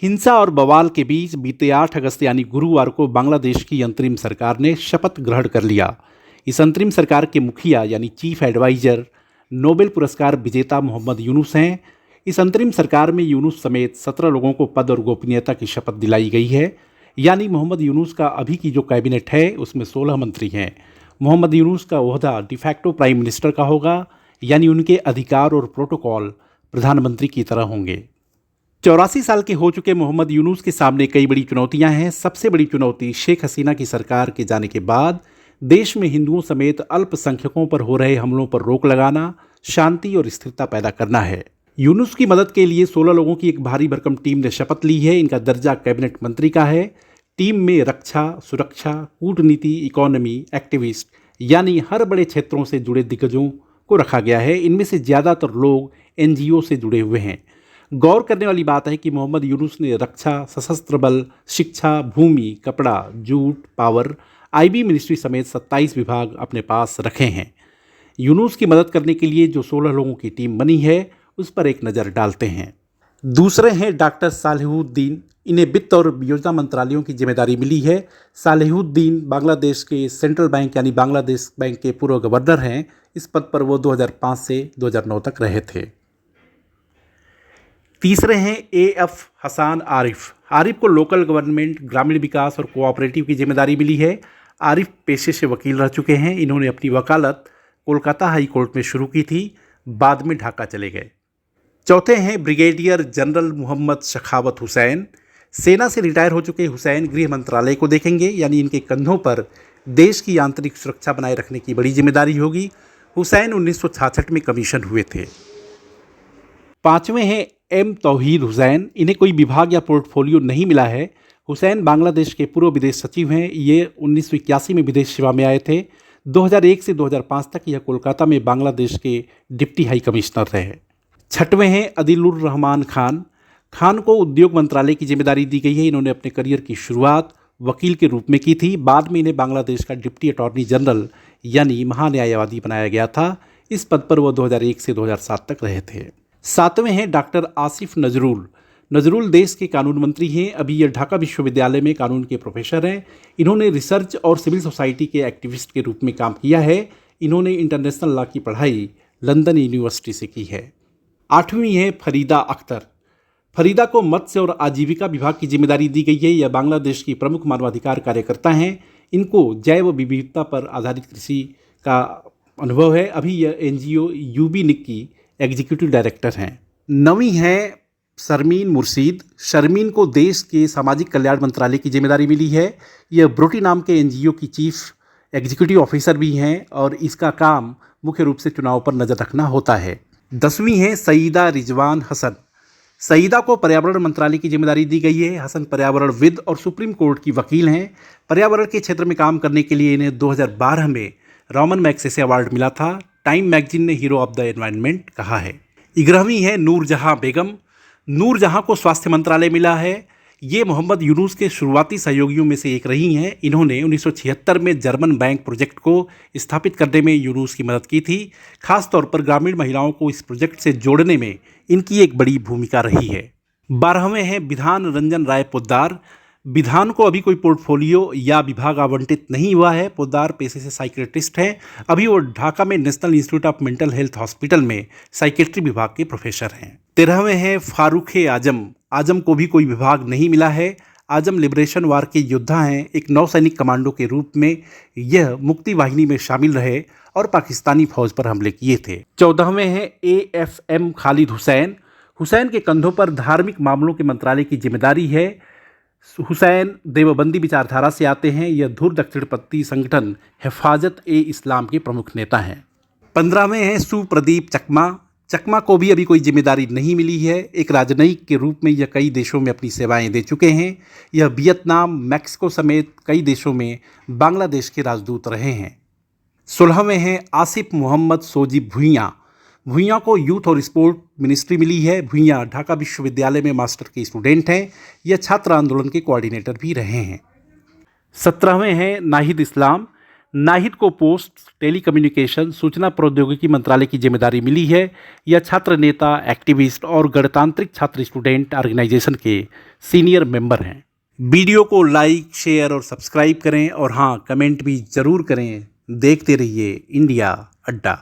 हिंसा और बवाल के बीच बीते 8 अगस्त यानी गुरुवार को बांग्लादेश की अंतरिम सरकार ने शपथ ग्रहण कर लिया। इस अंतरिम सरकार के मुखिया यानी चीफ एडवाइजर नोबेल पुरस्कार विजेता मोहम्मद यूनुस हैं। इस अंतरिम सरकार में यूनुस समेत 17 लोगों को पद और गोपनीयता की शपथ दिलाई गई है। यानी मोहम्मद यूनुस का अभी की जो कैबिनेट है उसमें 16 मंत्री हैं। मोहम्मद यूनुस का ओहदा डिफैक्टो प्राइम मिनिस्टर का होगा, यानी उनके अधिकार और प्रोटोकॉल प्रधानमंत्री की तरह होंगे। 84 साल के हो चुके मोहम्मद यूनुस के सामने कई बड़ी चुनौतियां हैं। सबसे बड़ी चुनौती शेख हसीना की सरकार के जाने के बाद देश में हिंदुओं समेत अल्पसंख्यकों पर हो रहे हमलों पर रोक लगाना, शांति और स्थिरता पैदा करना है। यूनुस की मदद के लिए 16 लोगों की एक भारी भरकम टीम ने शपथ ली है। इनका दर्जा कैबिनेट मंत्री का है। टीम में रक्षा, सुरक्षा, कूटनीति, इकोनॉमी, एक्टिविस्ट यानी हर बड़े क्षेत्रों से जुड़े दिग्गजों को रखा गया है। इनमें से ज़्यादातर लोग एनजीओ से जुड़े हुए हैं। गौर करने वाली बात है कि मोहम्मद यूनुस ने रक्षा, सशस्त्र बल, शिक्षा, भूमि, कपड़ा, जूट, पावर, आईबी मिनिस्ट्री समेत 27 विभाग अपने पास रखे हैं। यूनुस की मदद करने के लिए जो 16 लोगों की टीम बनी है उस पर एक नज़र डालते हैं। दूसरे हैं डॉक्टर सालेहुद्दीन। इन्हें वित्त और योजना मंत्रालयों की जिम्मेदारी मिली है। सालेहुद्दीन बांग्लादेश के सेंट्रल बैंक यानी बांग्लादेश बैंक के पूर्व गवर्नर हैं। इस पद पर वो 2005 से 2009 तक रहे थे। तीसरे हैं एएफ हसन आरिफ। आरिफ को लोकल गवर्नमेंट, ग्रामीण विकास और कोऑपरेटिव की जिम्मेदारी मिली है। आरिफ पेशे से वकील रह चुके हैं। इन्होंने अपनी वकालत कोलकाता हाई कोर्ट में शुरू की थी, बाद में ढाका चले गए। चौथे हैं ब्रिगेडियर जनरल मोहम्मद शखावत हुसैन। सेना से रिटायर हो चुके हुसैन गृह मंत्रालय को देखेंगे, यानी इनके कंधों पर देश की आंतरिक सुरक्षा बनाए रखने की बड़ी जिम्मेदारी होगी। हुसैन 1966 में कमीशन हुए थे। पांचवें हैं एम तौहीद हुसैन। इन्हें कोई विभाग या पोर्टफोलियो नहीं मिला है। हुसैन बांग्लादेश के पूर्व विदेश सचिव हैं। ये 1981 में विदेश सेवा में आए थे। 2001 से 2005 तक यह कोलकाता में बांग्लादेश के डिप्टी हाई कमिश्नर रहे। छठवें हैं अदिलुर रहमान खान। खान को उद्योग मंत्रालय की जिम्मेदारी दी गई है। इन्होंने अपने करियर की शुरुआत वकील के रूप में की थी। बाद में इन्हें बांग्लादेश का डिप्टी अटॉर्नी जनरल यानी महान्यायवादी बनाया गया था। इस पद पर वह 2001 से 2007 तक रहे थे। सातवें हैं डॉक्टर आसिफ नजरुल। नजरुल देश के कानून मंत्री हैं। अभी ये ढाका विश्वविद्यालय में कानून के प्रोफेसर हैं। इन्होंने रिसर्च और सिविल सोसाइटी के एक्टिविस्ट के रूप में काम किया है। इन्होंने इंटरनेशनल लॉ की पढ़ाई लंदन यूनिवर्सिटी से की है। आठवीं है फरीदा अख्तर। फरीदा को मत्स्य और आजीविका विभाग की जिम्मेदारी दी गई है। यह बांग्लादेश की प्रमुख मानवाधिकार कार्यकर्ता हैं। इनको जैव विविधता पर आधारित कृषि का अनुभव है। अभी यह एनजीओ यूबीनिक की एग्जीक्यूटिव डायरेक्टर हैं। नवीं है शर्मीन मुर्शीद। शर्मीन को देश के सामाजिक कल्याण मंत्रालय की जिम्मेदारी मिली है। यह ब्रोटी नाम के एनजीओ की चीफ एग्जीक्यूटिव ऑफिसर भी हैं और इसका काम मुख्य रूप से चुनाव पर नज़र रखना होता है। 10वीं है सईदा रिजवान हसन। सईदा को पर्यावरण मंत्रालय की जिम्मेदारी दी गई है। हसन पर्यावरणविद और सुप्रीम कोर्ट की वकील हैं। पर्यावरण के क्षेत्र में काम करने के लिए इन्हें 2012 में रॉमन मैग्सेसे अवार्ड मिला था। टाइम मैगजीन ने हीरो ऑफ द एनवायरनमेंट कहा है। 11वीं है नूरजहां बेगम। नूरजहां को स्वास्थ्य मंत्रालय मिला है। ये मोहम्मद यूनुस के शुरुआती सहयोगियों में से एक रही हैं। इन्होंने 1976 में जर्मन बैंक प्रोजेक्ट को स्थापित करने में यूनुस की मदद की थी। खासतौर पर ग्रामीण महिलाओं को इस प्रोजेक्ट से जोड़ने में इनकी एक बड़ी भूमिका रही है। 12वें हैं विधान रंजन राय पोद्दार। विधान को अभी कोई पोर्टफोलियो या विभाग आवंटित नहीं हुआ है। पोद्दार पेशे से साइकेट्रिस्ट हैं। अभी वो ढाका में national institute of mental health hospital में साइकेट्री विभाग के प्रोफेसर हैं। 13वें हैं फारूक आजम। आजम को भी कोई विभाग नहीं मिला है। आजम लिबरेशन वार के योद्धा हैं। एक नौसैनिक कमांडो के रूप में यह मुक्ति वाहिनी में शामिल रहे और पाकिस्तानी फौज पर हमले किए थे। 14वें हैं एएफएम खालिद हुसैन। हुसैन के कंधों पर धार्मिक मामलों के मंत्रालय की जिम्मेदारी है। हुसैन देवबंदी विचारधारा से आते हैं। यह धुर दक्षिणपंथी संगठन हिफाजत ए इस्लाम के प्रमुख नेता हैं। 15वें हैं सुप्रदीप चकमा। चकमा को भी अभी कोई जिम्मेदारी नहीं मिली है। एक राजनयिक के रूप में यह कई देशों में अपनी सेवाएं दे चुके हैं। यह वियतनाम, मैक्सिको समेत कई देशों में बांग्लादेश के राजदूत रहे हैं। 16वें हैं आसिफ मोहम्मद सोजी भुइयाँ। भुइयाँ को यूथ और स्पोर्ट मिनिस्ट्री मिली है। भुइयाँ ढाका विश्वविद्यालय में मास्टर के स्टूडेंट हैं। यह छात्र आंदोलन के कोऑर्डिनेटर भी रहे हैं। 17वें हैं नाहिद इस्लाम। नाहिद को पोस्ट टेलीकम्युनिकेशन सूचना प्रौद्योगिकी मंत्रालय की जिम्मेदारी मिली है। यह छात्र नेता, एक्टिविस्ट और गणतांत्रिक छात्र स्टूडेंट ऑर्गेनाइजेशन के सीनियर मेंबर हैं। वीडियो को लाइक, शेयर और सब्सक्राइब करें और हाँ, कमेंट भी ज़रूर करें। देखते रहिए इंडिया अड्डा।